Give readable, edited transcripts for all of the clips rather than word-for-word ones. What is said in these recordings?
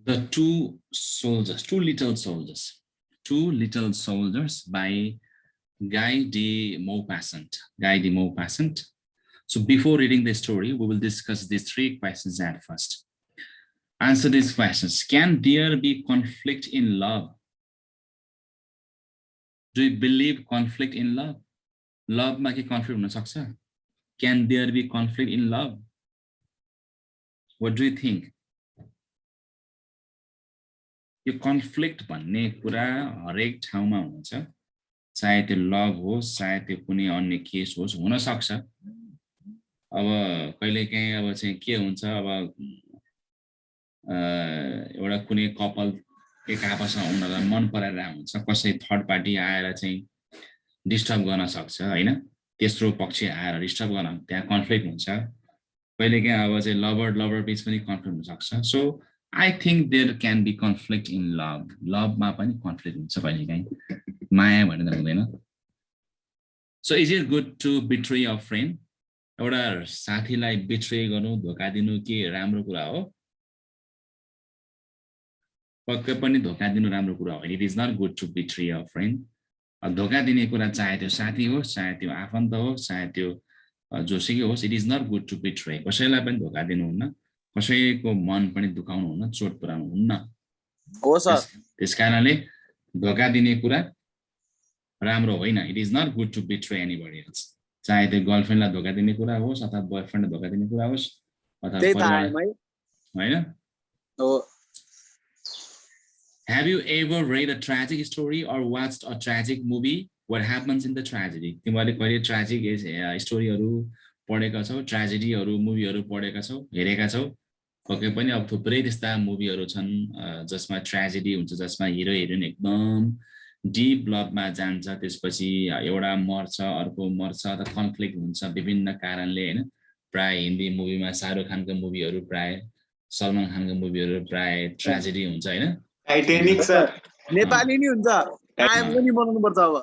The Two Soldiers, Two Little Soldiers. Two Little Soldiers by Guy de Maupassant. Guy de Maupassant. So before reading the story, we will discuss these three questions at first. Answer these questions. Can there be conflict in love? Do you believe conflict in love? Love ma ke conflict huna sakcha? Can there be conflict in love? What do you think? यो conflict भन्ने कुरा हरेक ठाउँमा हुन्छ, चाहे त्यो love होस् चाहे त्यो कुनै अन्य केस होस्, हुन सक्छ। अब कहिलेकाहीँ अब चाहिँ के हुन्छ, अब एउटा कुनै कपल एक आपसमा उनीहरूलाई मन पराइरहेको हुन्छ, कसै थर्ड पार्टी आएर चाहिँ डिस्टर्ब गर्न सक्छ हैन, तेस्रो पक्ष आएर डिस्टर्ब गर्न, त्यहाँ कन्फ्लिक्ट हुन्छ। कहिलेकाहीँ अब चाहिँ लभर बीच पनि कन्फ्लिक्ट हुन सक्छ। So I think there can be conflict in love. Love ma pani conflict huncha कहिलेकाहीँ, माया भनेर हुँदैन। So is it good to betray a friend? एउटा साथीलाई betray गर्नु, धोका दिनु के राम्रो कुरा हो? पक्कै पनि धोका दिनु राम्रो कुरा होइन। It is not good to betray a friend. धोका दिने कुरा चाहे त्यो साथी होस्, चाहे त्यो आफन्त होस्, चाहे त्यो जोसुकै होस्, it is not good to betray. कसैलाई पनि धोका दिनु हुन्न, कसैको मन पनि दुखाउनु हुन्न, चोट पुर्याउनु हुन्न। हो सर, त्यसकारणले धोका दिने कुरा राम्रो होइन। It is not good to betray anybody else. चाहे त्यो गर्लफ्रेन्डलाई धोका दिने कुरा होस् अथवा बोयफ्रेन्डलाई धोका दिने कुरा होस् अथवा परिवार हैन। हो। Have you ever read a tragic story or watched a tragic movie? What happens in the tragedy? तिमीले कहिले ट्र्याजिक स्टोरीहरु पढेका छौ, ट्र्याजेडीहरु मुभीहरु पढेका छौ, हेरेका छौ? पक्कै पनि अब थुप्रै त्यस्ता मुभीहरु छन् जसमा ट्र्याजेडी हुन्छ, जसमा हिरो हिरोइन एकदम डीप लभमा जान्छ, त्यसपछि एउटा मर्छ अर्को मर्छ, त कन्फ्लिक्ट हुन्छ विभिन्न कारणले हैन। प्राय हिन्दी मुभीमा शाहरुख खानको मुभीहरु, प्राय सलमान खानको मुभीहरु प्राय ट्र्याजेडी हुन्छ हैन। टाइटैनिक सर नेपाली नि हुन्छ, कायम पनि बनाउनु पर्छ अब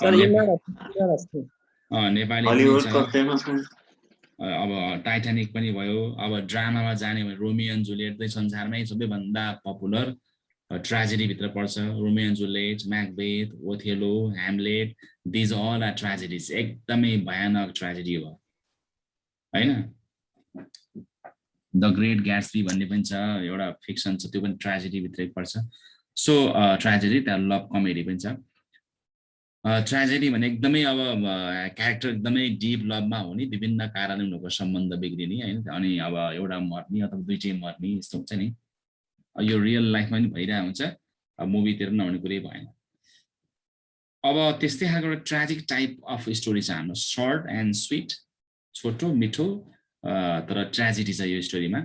सर। नेपाली हलिउड त फेमस हुन्छ। अब टाइटानिक पनि भयो। अब ड्रामामा जाने भने रोमियो एन्ड जुलियट चाहिँ संसारमै सबैभन्दा पपुलर ट्र्याजेडी भित्र पर्छ। Romeo and Juliet, Macbeth, Othello, Hamlet, these all are tragedies. एकदमै भयानक ट्र्याजेडी हो हैन। द ग्रेट ग्याट्सबी भन्ने पनि छ, एउटा फिक्सन छ, त्यो पनि ट्र्याजेडी भित्रै पर्छ। सो ट्र्याजेडी त्यहाँ लभ कमेडी पनि छ। ट्र्याजेडी भने एकदमै अब क्यारेक्टर एकदमै डीप लभमा हुने, विभिन्न कारणले उनीहरूको सम्बन्ध बिग्रिने हैन, अनि अब एउटा मर्ने अथवा दुईटै मर्ने यस्तो हुन्छ नि। यो रियल लाइफमा पनि भइरहेको हुन्छ, मुभीतिर नहुने कुरै भएन। अब त्यस्तै खालको एउटा ट्र्याजिक टाइप अफ स्टोरी छ हाम्रो, सर्ट एन्ड स्वीट, छोटो मिठो तर ट्र्याजेडी छ यो स्टोरीमा।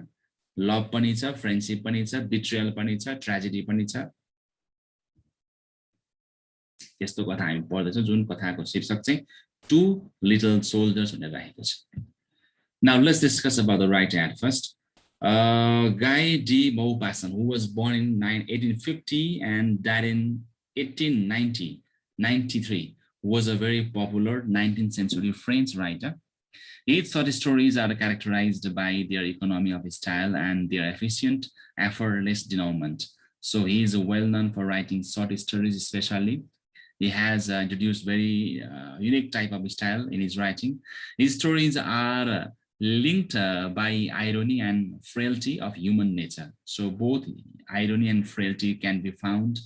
लभ पनि छ, फ्रेन्डशिप पनि छ, बिट्रियल पनि छ, ट्र्याजेडी पनि छ। यस्तो कथा हामी पढ्दैछौँ, जुन कथाको शीर्षक चाहिँ टु लिटल सोल्जर्स भनेर राखेको छ। Now let's discuss about the writer at first. Guy de Maupassant, who was born in 1850 and died in 1893, was a very popular 19th century French writer. His short stories are characterized by their economy of style and their efficient, effortless denouement. So he is well known for writing short stories especially. He has introduced very unique type of style in his writing. His stories are linked by irony and frailty of human nature. So both irony and frailty can be found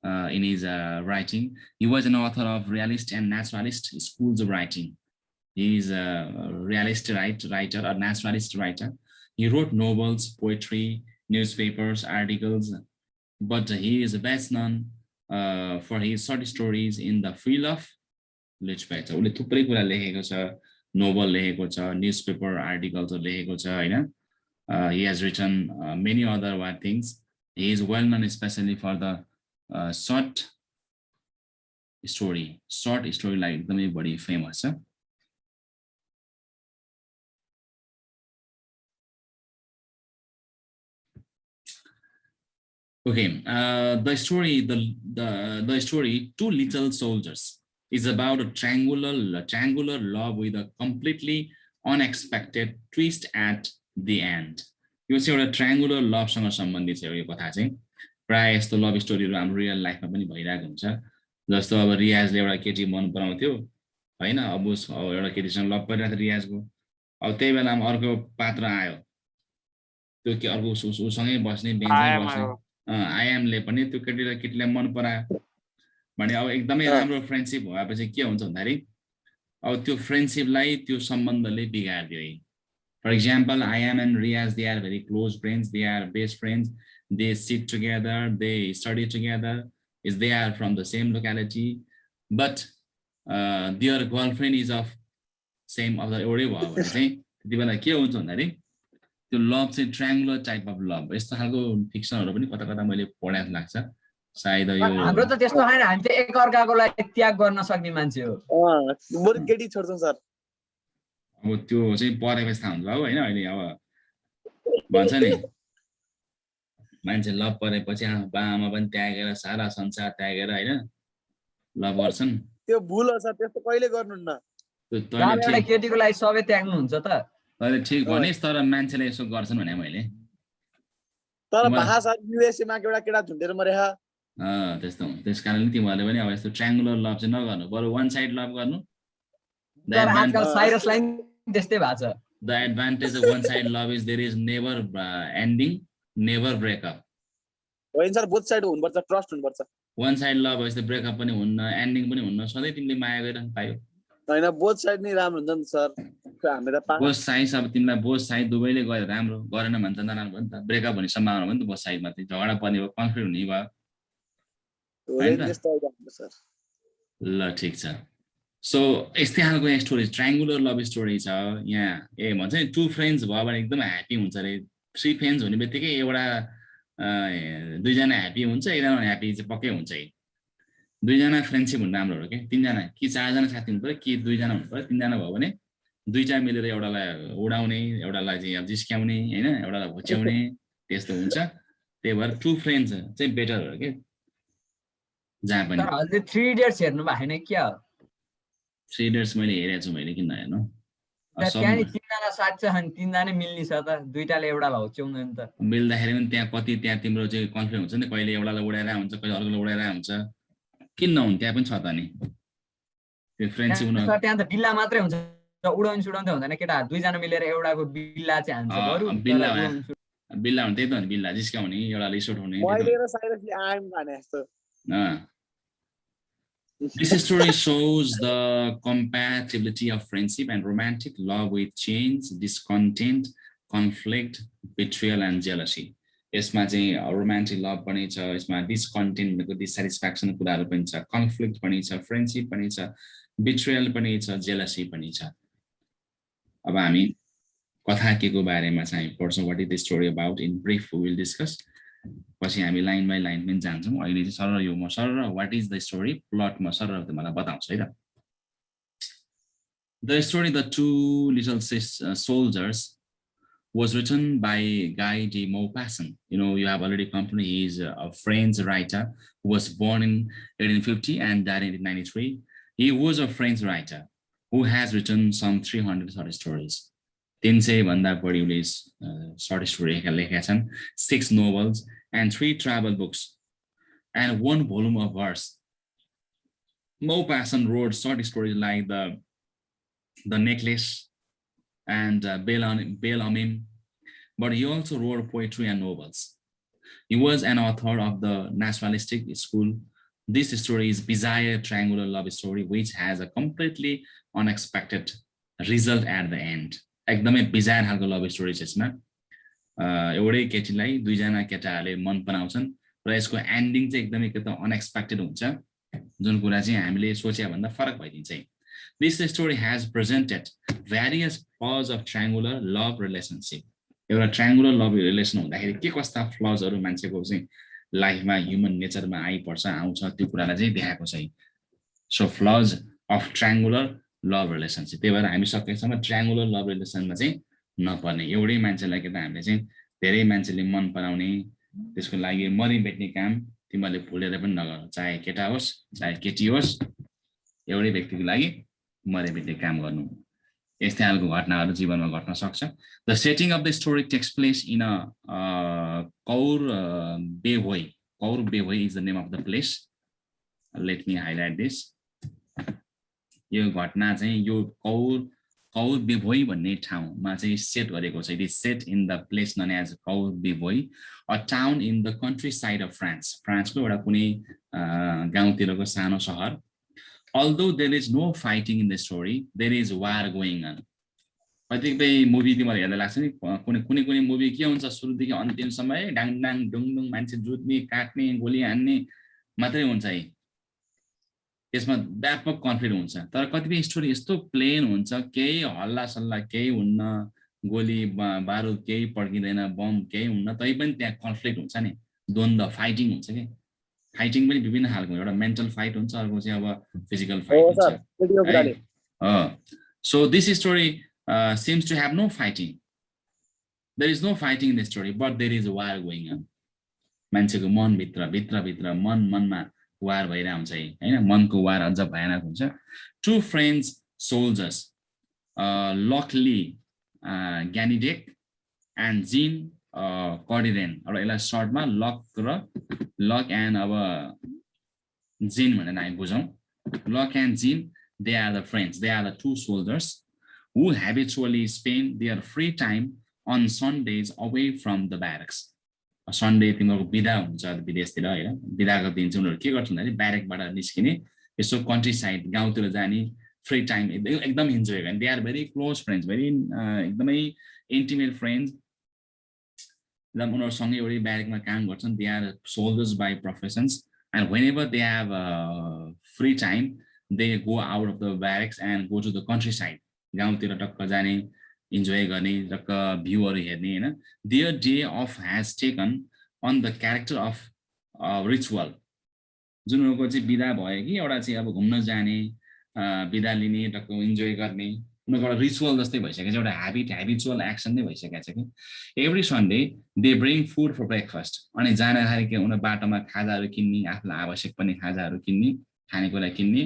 in his writing. He was an author of realist and naturalist schools of writing. He is a realist writer or naturalist writer. He wrote novels, poetry, newspapers, articles, but he is best known for his short stories in the field of literature. उसले थुप्रै कुरा लेखेको छ, novel लेखेको छ, newspaper articles लेखेको छ हैन। He has written many other things. He is well known especially for the short story like एकदमै बढी फेमस छ। Okay, the story, Two Little Soldiers, is about a triangular love with a completely unexpected twist at the end. यो चाहिँ एउटा triangular लभसँग सम्बन्धित छ यो कथा चाहिँ। प्राय यस्तो लभ स्टोरीहरू हाम्रो रियल लाइफमा पनि भइरहेको हुन्छ। जस्तो अब रियाजले एउटा केटी मन पराउँथ्यो होइन, अब एउटा केटीसँग लभ परिरहेको थियो रियाजको। अब त्यही बेलामा अर्को पात्र आयो, त्यो के अर्को उसँगै बस्ने बेन्चमै बस्ने आइएमले पनि त्यो केटीलाई मन परायो भने अब एकदमै राम्रो फ्रेन्डसिप भएपछि के हुन्छ भन्दाखेरि अब त्यो फ्रेन्डसिपलाई त्यो सम्बन्धले बिगारिदियो। For example, IM and Riaz, they are very close friends. They are best friends. They sit together. They study together. They are from the same locality, but their girlfriend is of same of the एउटै भयो भने चाहिँ त्यति बेला के हुन्छ भन्दाखेरि त्यो लभ चाहिँ ट्रायङ्गुलर टाइप अफ लभ। यस्तो खालको फिक्सनहरू पनि कता कता मैले पढेको लाग्छ। सायद यो हाम्रो त त्यस्तो हैन, हामी चाहिँ एकअर्काको लागि त्याग गर्न सक्ने मान्छे हो। बरु केटी छोड्छौं सर। अब त्यो चाहिँ परेपछि थाहा हुन्छ होइन। अहिले अब भन्छ नि मान्छे लभ परेपछि बाआमा पनि त्यागेर सारा संसार त्यागेर होइन लभ गर्छन्। त्यो भुल हो सर, त्यस्तो कहिले गर्नुहुन्न। एउटा केटीको लागि सबै त्याग्नुहुन्छ त? तैले ठिक भनिस्, तर मान्छेले यसो गर्छन् भने मैले। तर भाषा सर युएसए मा एउटा केटा झुन्डेर मरेहा। त्यस्तो हो। त्यसकारणले तिमीहरूले पनि अब यस्तो ट्रायङ्गुलर लभ चाहिँ नगर्नु, बरु वान साइड लभ गर्नु। तर आजकल साइरसलाई त्यस्तै भएको छ। The advantage of one side love is there is never ending, never break up. होइन सर, बोथ साइड हुनुपर्छ, ट्रस्ट हुनुपर्छ। One side love भएपछि ब्रेकअप पनि हुन्न, एन्डिङ पनि हुन्न, सधैँ तिमीले माया गरिरहनु पायो। हैन, बोथ साइड नै राम्रो हुन्छ नि सर। हामी त बोथ साइड अब तिमीलाई बोथ साइड दुवैले गयो राम्रो, गरेन भने त नराम्रो हो नि त। ब्रेकअप भन्ने सम्भावना हो नि त बोथ साइडमा, चाहिँ झगडा पर्ने भयो, कन्फ्लिक्ट हुने भयो। ल ठिक छ। सो यस्तै खालको स्टोरी ट्रायङ्गुलर लभ स्टोरी छ यहाँ। भन्छ नि टु फ्रेन्ड्स भयो भने एकदम ह्याप्पी हुन्छ अरे। थ्री फ्रेन्ड्स हुने बित्तिकै एउटा दुईजना ह्याप्पी हुन्छ, एकजना ह्याप्पी चाहिँ पक्कै हुन्छ। दुईजना फ्रेन्डसिप हुनु राम्रो हो कि तीनजना कि चारजना साथी हुनु पर्यो कि दुईजना हुनु पर्यो। तीनजना भयो भने दुईटा मिलेर एउटालाई उडाउने, एउटालाई चाहिँ अब जिस्क्याउने होइन, एउटालाई होच्याउने, त्यस्तो हुन्छ। त्यही भएर टु फ्रेन्ड्स चाहिँ बेटर हो कि जहाँ पनि। हजुरले 3 इडियट्स हेर्नु भएको छैन क्या? 3 इडियट्स मैले हेरेको छु, मैले किन नहेर्नु। त्यहाँ तीनजना साथी छन्, तीनजना मिल्ने छ त, दुईटाले एउटालाई होच्याउँदैन त? मिल्दाखेरि पनि त्यहाँ कति त्यहाँ तिम्रो चाहिँ कन्फ्लिक्ट हुन्छ नि, कहिले एउटालाई उडाइरहेको हुन्छ, कहिले अर्कोलाई उडाइरहेको हुन्छ। किन नहुन्, त्यहाँ पनि छ त नि त्यो फ्रेन्डसिप। त्यहाँ त बिल्ला मात्रै हुन्छ, उडाउनु सुडाउनु त हुँदैन केटा। दुईजना मिलेर एउटाको बिल्ला चाहिँ हान्छ बरु। बिल्ला भने त्यही त हो नि, बिल्ला जिस्काउने, एउटाले रिस उठाउने। This story shows the compatibility of friendship and romantic love with change, discontent, conflict, betrayal and jealousy. यसमा चाहिँ रोमान्टिक लभ पनि छ, यसमा डिसकन्टेन्टको डिसस्याटिस्फ्याक्सन कुराहरू पनि छ, कन्फ्लिक्ट पनि छ, फ्रेन्डसिप पनि छ, बिट्रेयल पनि छ, जेलसी पनि छ। अब हामी कथा केको बारेमा चाहिँ पढ्छौँ, what is the story about in brief we will discuss. पछि हामी लाइन बाई लाइन पनि जान्छौँ। अहिले चाहिँ सरर यो म सरर what is the story plot म सरर मलाई बताउँछु है त। The story the two little soldiers was written by Guy de Maupassant. You have already company. He is a French writer who was born in 1850 and died in 1893. He was a French writer who has written some 300 short stories. 300 भन्दा बढी उले short story लेखेका छन्, 6 novels and 3 travel books and 1 volume of verse. Maupassant wrote short stories like the Necklace and Bel-Amim, but he also wrote poetry and novels. He was an author of the naturalistic school. This story is bizarre triangular love story which has a completely unexpected result at the end. एकदमै bizarre खालको love story छ यसमा। एउटै केटीलाई दुईजना केटाहरूले मन पराउँछन् र यसको एन्डिङ चाहिँ एकदमै के त अनएक्सपेक्टेड हुन्छ, जुन कुरा चाहिँ हामीले सोचे भन्दा फरक भइदिन्छ। This story has presented various flaws of triangular love relationship. एउटा triangular love relation हुँदाखेरि के कस्ता फ्लजहरू मान्छेको चाहिँ लाइफमा ह्युमन नेचरमा आइपर्छ आउँछ त्यो कुरालाई चाहिँ देखाएको छ। So फ्लज of triangular love relationship. त्यही भएर हामी सकेसम्म ट्रायङ्गुलर लभ रिलेसनमा चाहिँ नपर्ने। एउटै मान्छेलाई के त हामीले चाहिँ धेरै मान्छेले मन पराउने, त्यसको लागि मरि भेट्ने काम तिमीहरूले भुलेर पनि नगर। चाहे केटा होस् चाहे केटी होस्, एउटै व्यक्तिको लागि मरे भेट्ने काम गर्नु। यस्तै खालको घटनाहरू जीवनमा घट्न सक्छ the setting of the story takes place in a Courbevoie is the name of the place let me highlight this यो घटना चाहिँ यो कौर बेभोई भन्ने ठाउँमा चाहिँ सेट गरेको छ it is set in the place known as Courbevoie a town in the countryside of फ्रान्सको एउटा कुनै गाउँतिरको सानो सहर although there is no fighting in the story there is war going on कतिपय movie तिमीलाई हेर्दा लाग्छ नि कुनै मुभी के हुन्छ सुरुदेखि अन्तिमसम्म डाङ डाङ डुङ डुङ मान्छे जुत्ने काट्ने गोली हान्ने मात्रै हुन्छ है त्यसमा व्यापक कन्फ्लिक्ट हुन्छ तर कतिपय स्टोरी यस्तो प्लेन हुन्छ केही हल्ला सल्ला केही हुन्न गोली बारुद केही पड्किँदैन बम केही हुन्न तै पनि त्यहाँ कन्फ्लिक्ट हुन्छ नि द्वन्द्व फाइटिङ हुन्छ के फाइटिङ पनि विभिन्न खालको एउटा मेन्टल फाइट हुन्छ अर्को चाहिँ अब फिजिकल फाइट हुन्छ so this story seems to have no fighting there is no fighting in the story but there is a war going on मान्छेको मन भित्र मनमा वार भइरा हुन्छ हैन मनको वार अझ भयानक हुन्छ two friends soldiers Lockley Ganidek and Jean Cordiren अब यसलाई सर्टमा लक एन्ड अब जिन भनेर हामी बुझौं लक एन्ड जिन they are the friends they are the two soldiers who habitually spend their free time on Sundays away from the barracks. Sunday तिमीहरुको बिदा हुन्छ विदेशतिर हैन बिदाको दिन चाहिँ उनीहरु के गर्छन् भने ब्यारेकबाट निस्किने यसो कन्ट्री साइड गाउँतिर जाने फ्री टाइम एकदम इन्जोय गर्ने they are very close friends very एकदमै इन्टिमेट फ्रेन्ड्स एकदम उनीहरु सँगै एउटै ब्यारेकमा काम गर्छन् they are soldiers by professions and whenever they have free time they go out of the barracks and go to the countryside गाउँतिर टक्क जाने इन्जोय गर्ने टक्क भ्यूहरु हेर्ने हैन there day of has taken on the character of ritual जुन उनीहरुको चाहिँ बिदा भयो कि एउटा चाहिँ अब घुम्न जाने बिदा लिने टक्क इन्जोय गर्ने उनीहरुको एउटा रिचुअल जस्तै भइसकेको छ एउटा ह्याबिचुअल एक्सन नै भइसकेको छ कि every Sunday they bring food for breakfast अनि जाँदाखेरि के उनीहरु बाटोमा खाजाहरु किन्ने आफूलाई आवश्यक पर्ने खाजाहरु किन्ने खानेकुरा किन्ने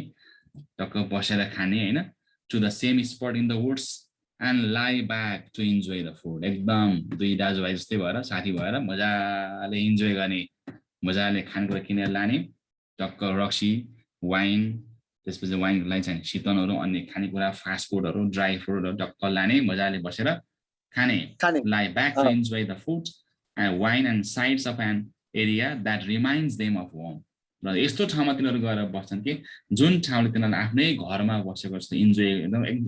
टक्क बसेर खाने हैन to the same spot in the woods and lie back to enjoy the food एकदम दुई दाजुभाइ जस्तै भएर साथी भएर मजाले इन्जोय गर्ने मजाले खानेकुरा किनेर लाने टक्क रक्सी वाइन त्यसपछि वाइनलाई चाहिँ शीतलहरु अनि खानेकुरा फास्ट फुडहरु ड्राई फ्रुटहरु टक्क लाने मजाले बसेर खाने lie back to enjoy the food and wine and sides of an area that reminds them of home र यस्तो ठाउँमा तिनीहरु गएर बस्छन् कि जुन ठाउँले तिनीहरुले आफ्नै घरमा बसेको जस्तो इन्जोय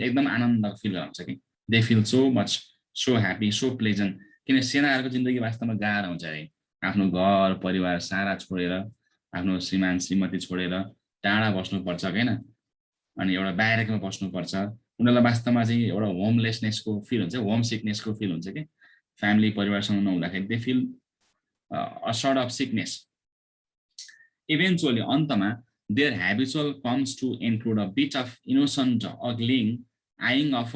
एकदम आनन्द फिल हुन्छ कि they feel so much so happy so pleasant किन सेनाहरुको जिन्दगी वास्तवमा गाह्रो हुन्छ रे आफ्नो घर परिवार सारा छोडेर आफ्नो श्रीमान श्रीमती छोडेर टाढा बस्नु पर्छ हैन अनि एउटा ब्यारेकमा बस्नु पर्छ उनीहरुलाई वास्तवमा चाहिँ एउटा होमलेसनेसको फिल हुन्छ होम सिकनेसको फिल हुन्छ कि फ्यामिली परिवारसँग नहुँदाखेरि they fill a sort of sickness Eventually, antama, their habitual comes to include a bit of innocent ogling, eyeing of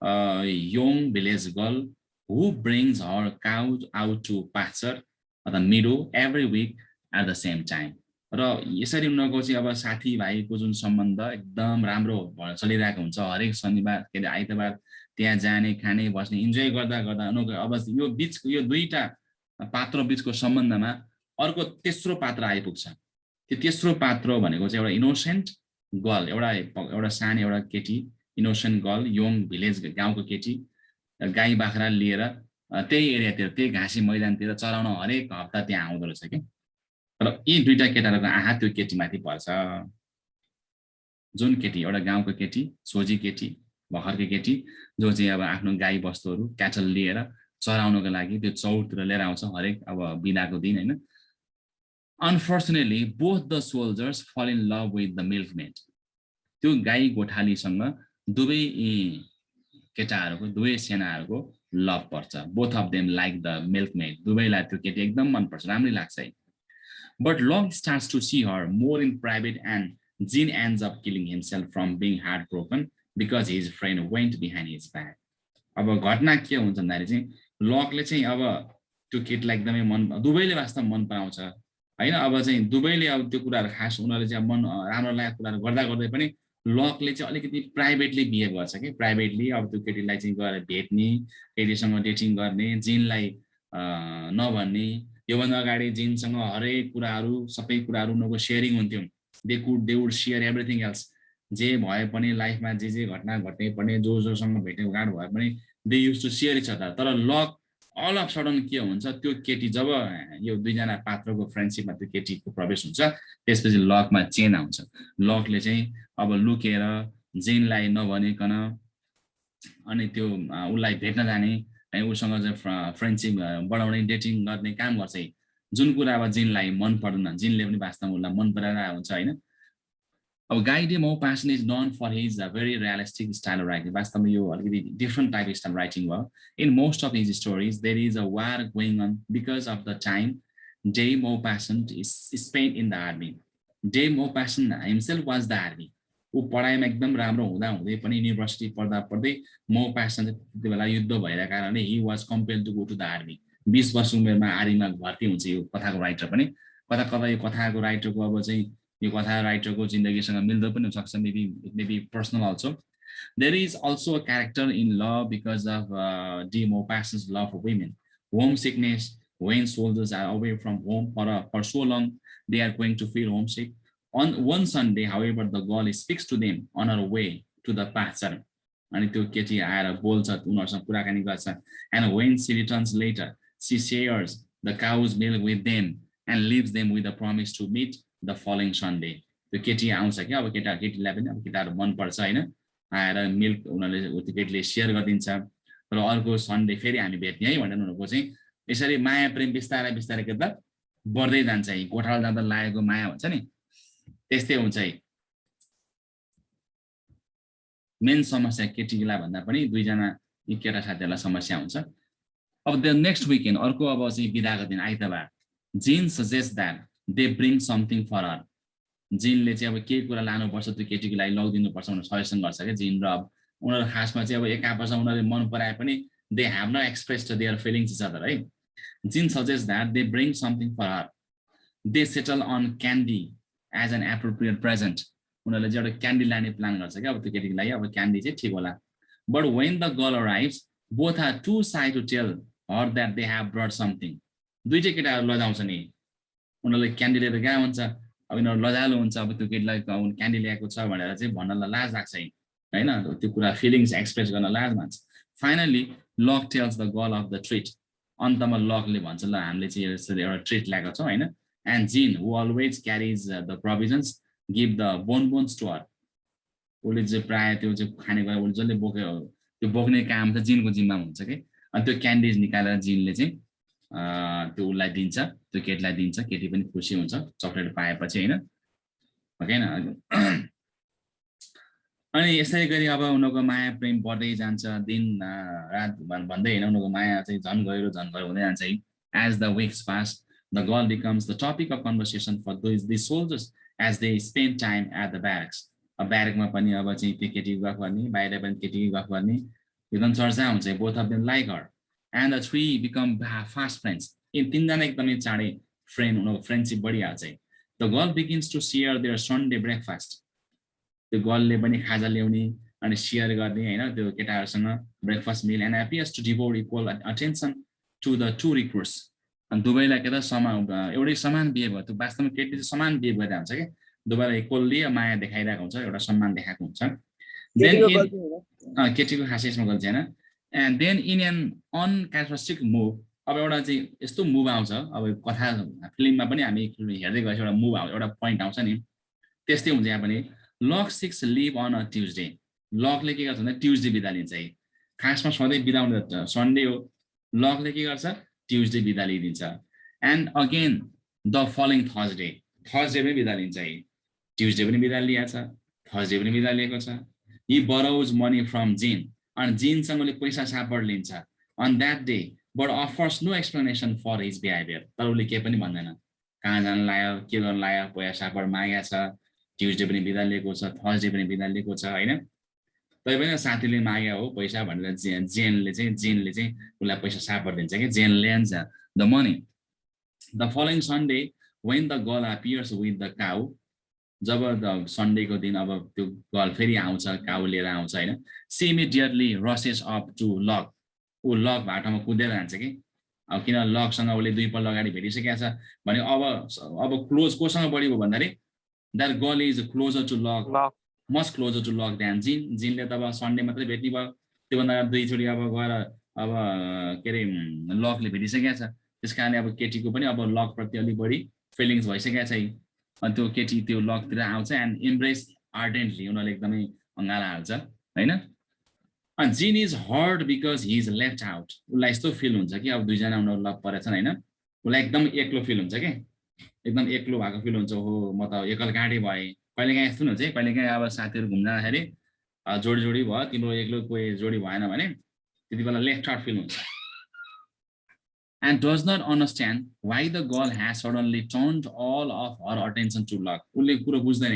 a young village girl who brings her cows out to pasture at the meadow every week at the same time. र यसरी उनीहरुको चाहिँ अब साथी भाइको जुन सम्बन्ध एकदम राम्रो चलिरहेको हुन्छ हरेक शनिबार के आइतबार त्यहाँ जाने खाने बस्ने इन्जोय गर्दा उनीहरुको अब यो बीचको यो दुईटा पात्र बीचको सम्बन्धमा अर्को तेस्रो पात्र आइपुग्छ त्यो तेस्रो पात्र भनेको चाहिँ एउटा इनोसेन्ट गर्ल एउटा सानो एउटा केटी इनोसेन्ट गर्ल यङ भिलेज गाउँको केटी गाई बाख्रा लिएर त्यही एरियातिर त्यही घाँसी मैदानतिर चराउन हरेक हप्ता त्यहाँ आउँदो रहेछ के र यी दुईटा केटाहरुको आहा त्यो केटीमाथि पर्छ जुन केटी एउटा गाउँको केटी सोझी केटी भर्खरको केटी जो चाहिँ अब आफ्नो गाई बस्तुहरु क्याटल लिएर चराउनको लागि त्यो चौरतिर लिएर आउँछ हरेक अब बिदाको दिन हैन Unfortunately, both the soldiers fall in love with the milkmaid. त्यो गाई गोठालीसँग दुवै केटाहरुको दुवै सेनाहरुको लभ पर्छ both of them like the milkmaid दुवैलाई त्यो केटी एकदम मन पर्छ राम्रै लाग्छ है but Long starts to see her more in private and Jean ends up killing himself from being heartbroken because his friend went behind his back. अब घटना के हुन्छ भन्दाखेरि चाहिँ लकले चाहिँ अब त्यो केटीलाई एकदमै मन दुवैले वास्तवमा मन पराउँछ हैन अब चाहिँ दुवैले अब त्यो कुराहरु खास उनीहरुले चाहिँ मन राम्रो लागेको कुराहरु गर्दा गर्दै पनि लकले चाहिँ अलिकति प्राइभेटली बिहेभ गर्छ कि प्राइभेटली अब त्यो केटीलाई चाहिँ गएर भेट्ने केटीसँग डेटिङ गर्ने जिनलाई नभन्ने योभन्दा अगाडि जिनसँग हरेक कुराहरू सबै कुराहरू उनीहरूको सेयरिङ हुन्थ्यो they would share everything else जे भए पनि लाइफमा जे घटना घट्ने पनि जोसँग भेटेघाट भए पनि they used to share each other तर लक अल अफ सडन के हुन्छ त्यो केटी जब यो दुईजना पात्रको फ्रेन्डसिपमा त्यो केटीको प्रवेश हुन्छ त्यसपछि लकमा चेन आउँछ लकले चाहिँ अब लुकेर जिनलाई नभनिकन अनि त्यो उसलाई भेट्न जाने है उसँग चाहिँ फ्रेन्डसिप बढाउने डेटिङ गर्ने काम गर्छ जुन कुरा अब जिनलाई मन पर्दैन जिनले पनि वास्तवमा उसलाई मन पराइरहेको हुन्छ होइन अब Guy de Maupassant is known for his very realistic style of writing. वास्तवमा यो अलिकति different type of style writing भयो. In most of his stories, there is a war going on because of the time de Maupassant is spent in the army. De Maupassant himself was the army. ऊ पढाइमा एकदम राम्रो हुँदा हुँदै पनि university पढ्दा पढ्दै Maupassant त्यति बेला युद्ध भएका कारणले he was compelled to go to the army. 20 वर्ष उमेरमा आर्मीमा भर्ती हुन्छ यो कथाको राइटर पनि कता कता यो कथाको राइटरको अब चाहिँ यो कथा राइटरको जिन्दगीसँग मिल्दो पनि हुन सक्छ maybe personal also. There is also a character in love because of de Maupassant's love for women. Homesickness, when soldiers are away from home for so long, they are going to feel homesick. On one Sunday, however, the girl speaks to them on her way to the pasture. अनि त्यो केटी आएर बोल्छ उनीहरुसँग कुराकानी गर्छ and when she returns later, she shares the cow's milk with them and leaves them with a promise to meet the following Sunday. त्यो केटी आउँछ कि अब केटीलाई पनि अब केटाहरु मन पर्छ हैन आएर मिल्क उनीहरुले त्यो केटीले शेयर गरिदिन्छ र अर्को सन्डे फेरि हामी भेट्ने है भनेर उनीहरुको चाहिँ यसरी माया प्रेम बिस्तारै बिस्तारै के त बढ्दै जान्छ है गोठाला जाँदा लागेको माया हुन्छ नि त्यस्तै हुन्छ है मेन समस्या केटीलाई भन्दा पनि दुईजना यी केटा साथीहरुलाई समस्या हुन्छ अब द नेक्स्ट विकेन्ड अर्को अब चाहिँ बिदाको दिन आइतबार Jean suggest that they bring something for her जिनले चाहिँ अब के कुरा लानुपर्छ त्यो केटीको लागि लगिदिनु पर्छ भनेर सजेसन गर्छ के जिन र अब उनीहरु खासमा चाहिँ अब एक आपसमा उनीहरुले मन पराए पनि they have not expressed their feelings each other है Jin suggest that they bring something for her they settle on candy as an appropriate present उनीहरुले चाहिँ एउटा क्यान्डी लाने प्लान गर्छ के अब त्यो केटीको लागि अब क्यान्डी चाहिँ ठीक होला but when the girl arrives both are too shy to tell her that they have brought something दुईटै केटाहरु लजाउँछ नि उनीहरुले क्यान्डी लिएर गएको हुन्छ अब उनीहरु लजालो हुन्छ अब त्यो केटीलाई क्यान्डी ल्याएको छ भनेर चाहिँ भन्नलाई लाज लाग्छ हैन त्यो कुरा फिलिङ्स एक्सप्रेस गर्न लाज मान्छ finally Lok tells the girl of the treat अन्तमा लकले भन्छ ल हामीले चाहिँ यसरी एउटा ट्रिट ल्याएको छौं हैन and Jean who always carries the provisions give the bones to her उसले चाहिँ प्राय त्यो चाहिँ खानेकुरा उसले जसले बोक्यो त्यो बोक्ने काम चाहिँ जिनको जिम्मामा हुन्छ के अनि त्यो क्यान्डिज निकालेर जिनले चाहिँ त्यो उसलाई दिन्छ त्यो केटीलाई दिन्छ केटी पनि खुसी हुन्छ चकलेट पाएपछि हैन हैन अनि यसै गरी अब उनीहरुको माया प्रेम बढ्दै जान्छ दिन रात भन्दै हैन उनीहरुको माया चाहिँ झन गहिरो हुँदै जान्छ है as the weeks pass the girl becomes the topic of conversation for these soldiers as they spend time at the barracks अब ब्यारेकमा पनि अब चाहिँ त्यो केटीको गफ गर्ने बाहिर पनि केटीको गफ गर्ने एकदम चर्चा हुन्छ both of them like her and the three become fast friends in तीनजना एकदमै चाँडै friendship बढिहाल्छ the girl begins to share their Sunday breakfast त्यो गर्लले पनि खाजा ल्याउने अनि शेयर गर्ने हैन त्यो केटाहरुसँग breakfast meal and appears to devote equal attention to the two recruits अनि दुवैलाई के त एउटै समान बिहेभ गर्छ वास्तवमा केटी चाहिँ समान बिहेभ गर्दै हुन्छ के दुवैलाई इक्वली माया देखाइरहेको हुन्छ एउटा सम्मान देखाएको हुन्छ केटीको खासै यसमा गल्ती छैन and then in an uncharacteristic move अब एउटा चाहिँ यस्तो मुभ आउँछ अब कथा फिल्ममा पनि हामी हेर्दै गएछ एउटा मुभ आउँछ एउटा पोइन्ट आउँछ नि त्यस्तै हुन्छ यहाँ पनि Luc 6 leave on a Tuesday लकले के गर्छ भन्दा ट्युजडे बिदा लिन्छ है खासमा सधैँ बिदा हुने सन्डे हो लकले के गर्छ ट्युजडे बिदा लिइदिन्छ and again the following Thursday पनि बिदा लिन्छ है ट्युजडे पनि बिदा लिएछ थर्सडे पनि बिदा लिएको छ हि बरोज मनी फ्रम जिन and जिनसँगले पैसा सापड लिन्छ on that day but offers no explanation for his behavior तर उले के पनि भन्दैन कहाँ जान लायो के गर्न लायो पैसा सापड मागेको छ ट्युजडे पनि बिदा लिएको छ थर्सडे पनि बिदा लिएको छ हैन तै पनि साथीले माग्यो हो पैसा भनेर जिनले चाहिँ उलाई पैसा सापड दिन्छ के जेन ल्यान्छ the money the following Sunday when the girl appears with the cow जब सन्डेको दिन अब त्यो गर्ल फेरि आउँछ काउ लिएर आउँछ होइन she immediately rushes up to Lok ऊ लक बाटोमा कुदेर जान्छ कि अब किन लकसँग उसले 2 पल्ट अगाडि भेटिसकेको छ भने अब क्लोज कोसँग बढी भयो भन्दाखेरि that girl is closer to Luc much closer to Luc than जिनले त अब सन्डे मात्रै भेट्ने भयो त्योभन्दा 2 चोटि अब गएर अब के अरे लकले भेटिसकेको छ त्यस कारणले अब केटीको पनि अब लकप्रति अलिक बढी फिलिङ्स भइसकेको छ अनि त्यो केटी त्यो लकतिर आउँछ एन्ड इम्ब्रेस आर्डेन्टली उनीहरूले एकदमै अँगाला हाल्छ होइन अनि जिन is heard because he is left out उसलाई यस्तो फिल हुन्छ कि अब 2 जना उनीहरू लभ परेछन् होइन उसलाई एकदम एक्लो फिल हुन्छ कि एकदम एक्लो भएको फिल हुन्छ हो म त एकल गाडी भएँ कहिलेकाहीँ यस्तो हुन्छ है कहिलेकाहीँ अब साथीहरू घुम्न जाँदाखेरि जोडी भयो तिम्रो एक्लो कोही जोडी भएन भने त्यति बेला लेफ्ट आउट फिल हुन्छ and does not understand why the girl has suddenly turned all of her attention to luck उसले कुरो बुझ्दैन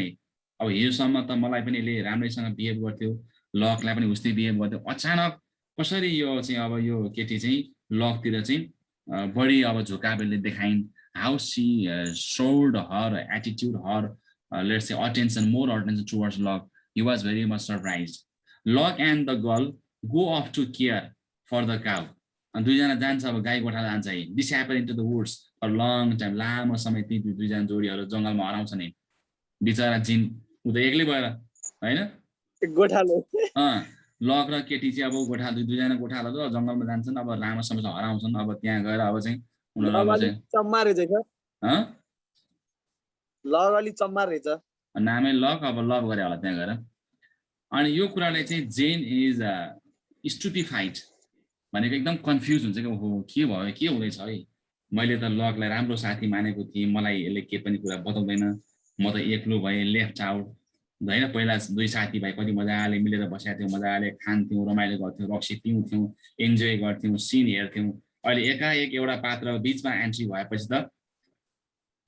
अब हिजोसम्म त मलाई पनि यसले राम्रैसँग बिहेभ गर्थ्यो लकलाई पनि उस्तै बिहेभ गर्थ्यो अचानक कसरी यो चाहिँ अब यो केटी चाहिँ लकतिर चाहिँ बढी अब झुकावले देखाइन् how she showed her attitude her let's say attention more attention towards luck he was very much surprised luck and the girl go off to care for the cow अनि 2 जना जान्छ अब गाई गोठा जान्छ है disappear into the woods for long time लामो समय ती 2 जना जोडीहरू जङ्गलमा हराउँछ नि बिचरा जिन उ त एक्लै भएर हैन गोठालो लक र केटी चाहिँ अब गोठा 2 जना गोठालो त जङ्गलमा जान्छन् अब लामो समय हराउँछन् अब त्यहाँ गएर अब चाहिँ उनीहरु अब चाहिँ चम्मा रहेछ लक अलि चम्मा रहेछ नामै लक अब लभ गरे होला त्यहाँ गएर अनि यो कुराले चाहिँ जेन इज स्टुपिफाइड भनेको एकदम कन्फ्युज हुन्छ कि ओहो के भयो के हुँदैछ है मैले त लकलाई राम्रो साथी मानेको थिएँ मलाई यसले के पनि कुरा बताउँदैन म त एक्लो भएँ लेफ्ट आउट होइन पहिला 2 साथीभाइ कति मजाले मिलेर बसेका थियौँ मजाले खान्थ्यौँ रमाइलो गर्थ्यौँ रक्सी पिउँथ्यौँ इन्जोय गर्थ्यौँ सिन हेर्थ्यौँ अहिले एकाएक एउटा पात्र बिचमा एन्ट्री भएपछि त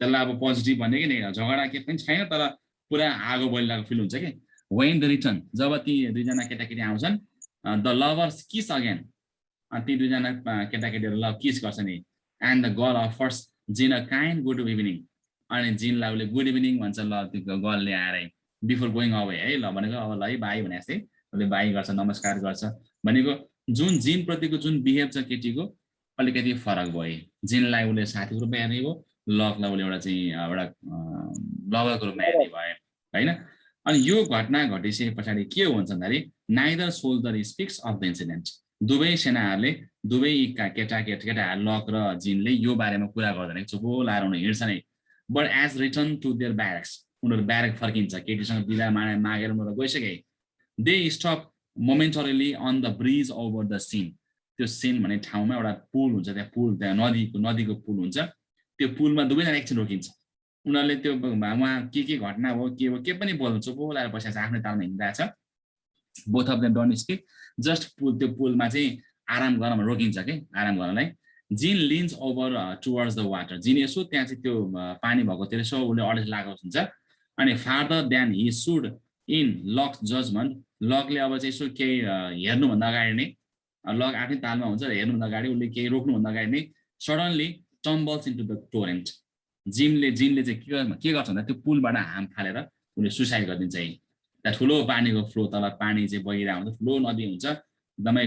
त्यसलाई अब पोजिटिभ भन्ने कि नै झगडा के पनि छैन तर पुरा आगो बलिरहेको फिल हुन्छ कि वेन द रिटर्न जब ती 2 जना केटाकेटी आउँछन् द लभर्स किस अगेन अनि ती 2 जना केटाकेटीहरू लभ किस गर्छ नि एन्ड द गर्ल अफर्स जिन अ काइन्ड गुड इभिनिङ अनि जिनलाई उसले गुड इभिनिङ भन्छ ल त्यो गर्लले आएर बिफोर गोइङ अवे है ल भनेको अब ल है बाई भने जस्तै उसले बाई गर्छ नमस्कार गर्छ भनेको जुन जिन प्रतिको जुन बिहेभ छ केटीको अलिकति फरक भयो जिनलाई उसले साथीको रूपमा हेर्ने भयो लकलाई उसले एउटा चाहिँ एउटा लभरको रूपमा हेर्ने भयो होइन अनि यो घटना घटिसके पछाडि के हुन्छ भन्दाखेरि neither soldier speaks of the incident दुवै सेनाहरूले दुवै केटाहरू लक र जिनले यो बारेमा कुरा गर्दैन चुपो लाएर उनीहरू हिँड्छ नै but as return to their barracks उनीहरू ब्यारेक फर्किन्छ केटीसँग बिदा मागेर उनीहरू गइसके they stop momentarily on the bridge over the Seine त्यो सिन भन्ने ठाउँमा एउटा पुल हुन्छ त्यहाँ नदीको पुल हुन्छ त्यो पुलमा दुवैजना एकछिन रोकिन्छ उनीहरूले त्यो उहाँ के घटना भयो के पनि बोल्नु चुपो लाएर बसेको छ आफ्नै तालमा हिँडिरहेछ both of them don't speak just त्यो पुलमा चाहिँ आराम गर्न रोकिन्छ कि आराम गर्नलाई जिन leans over towards the water जिन यसो त्यहाँ चाहिँ त्यो पानी भएकोतिर यसो उसले अडेस लागेको हुन्छ अनि farther than he should in Luc judgement लकले अब चाहिँ यसो केही हेर्नुभन्दा अगाडि नै लक आफ्नै तालमा हुन्छ हेर्नुभन्दा अगाडि उसले केही रोक्नुभन्दा अगाडि नै suddenly tumbles into the torrent जिनले चाहिँ के गर्छ भन्दा त्यो पुलबाट हाम फालेर उसले सुसाइड गरिदिन्छ है त्यहाँ ठुलो पानीको फ्लो तल पानी चाहिँ बगिरहेको हुन्छ ठुलो नदी हुन्छ एकदमै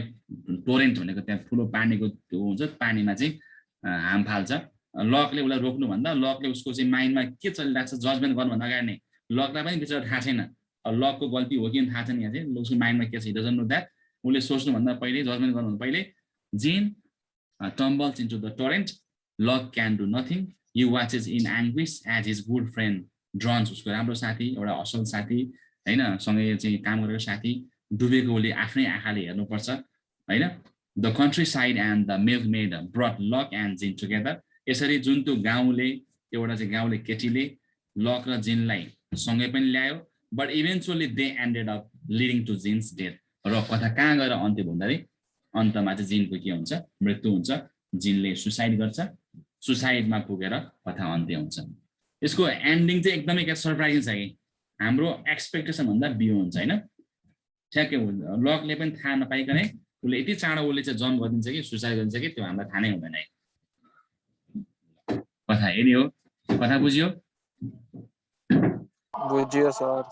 टोरेन्ट भनेको त्यहाँ ठुलो पानीको त्यो हुन्छ पानीमा चाहिँ हाम फाल्छ लकले उसलाई रोक्नुभन्दा लकले उसको चाहिँ माइन्डमा के चलिरहेको छ जजमेन्ट गर्नुभन्दा अगाडि नै लकलाई पनि बिचरा थाहा छैन लकको गल्ती हो कि थाहा छैन यहाँ चाहिँ उसको माइन्डमा के छ डजन्ट नो द्याट उसले सोच्नुभन्दा पहिले जजमेन्ट गर्नुभन्दा पहिले Jean tumbles into the torrent Luc can do nothing you watches in anguish as his good friend drowns उसको राम्रो साथी एउटा असल साथी होइन सँगै चाहिँ काम गरेको साथी डुबेको उसले आफ्नै आँखाले हेर्नुपर्छ होइन the country side and the milk made brought lock and जिन टुगेदर यसरी जुन त्यो गाउँले एउटा चाहिँ गाउँले केटीले लक र जिनलाई सँगै पनि ल्यायो but eventually they ended up leading to Jin's death र कथा कहाँ गएर अन्त्य भन्दाखेरि अन्तमा चाहिँ जिनको के हुन्छ मृत्यु हुन्छ जिनले सुसाइड गर्छ सुसाइडमा पुगेर कथा अन्त्य हुन्छ यसको एन्डिङ चाहिँ एकदमै क्या सरप्राइजिङ छ कि हाम्रो एक्सपेक्टेसन भन्दा बियो हुन्छ होइन ठ्याक्कै लकले पनि थाहा नपाइकनै उसले यति चाँडो उसले चाहिँ जम्प गरिदिन्छ कि सुसाइड गरिदिन्छ कि त्यो हामीलाई थाहा नै हुँदैन है कथा हेर्ने हो कथा बुझ्यो बुझियो सर